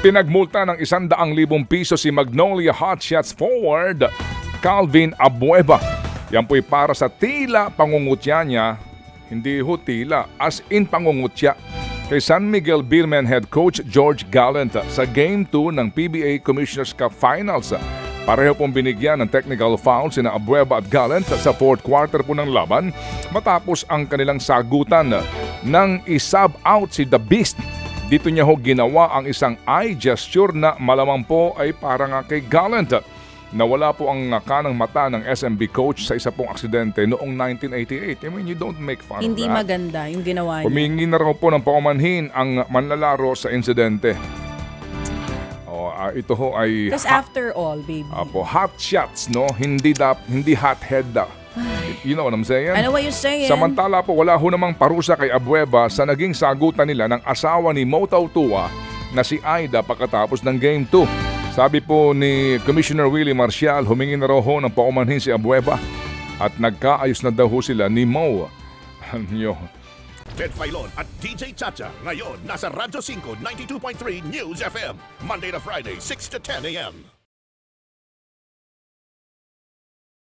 Pinagmulta ng 100,000 piso si Magnolia Hotshots forward Calvin Abueva. Yan po'y para sa tila pangungutya niya, hindi ho tila, as in pangungutya, kay San Miguel Beermen head coach George Gallant sa Game 2 ng PBA Commissioner's Cup Finals. Pareho pong binigyan ng technical foul sina Abueva at Gallant sa fourth quarter po ng laban matapos ang kanilang sagutan ng isub out si The Beast. Dito niya ho ginawa ang isang eye gesture na malamang po ay para nga kay Gallant. Nawala po ang kanang mata ng SMB coach sa isa pong aksidente noong 1988. I mean, you don't make fun Hindi of that. maganda yung ginawa niya. Humingi na raw po ng paumanhin ang manlalaro sa insidente. Ito ho ay Because after all, baby. hot shots, no? Hindi hot head. You know what I'm saying? I know what you're saying. Samantala po, wala ho namang parusa kay Abueva sa naging sagutan nila ng asawa ni Mo Tautua na si Aida pagkatapos ng Game 2. Sabi po ni Commissioner Willie Marcial, humingi na raw ho ng paumanhin si Abueva at nagkaayos na daw ho sila ni Mo. Ted Filon at DJ Chacha ngayon nasa Radyo 5 92.3 News FM Monday to Friday 6 to 10 a.m.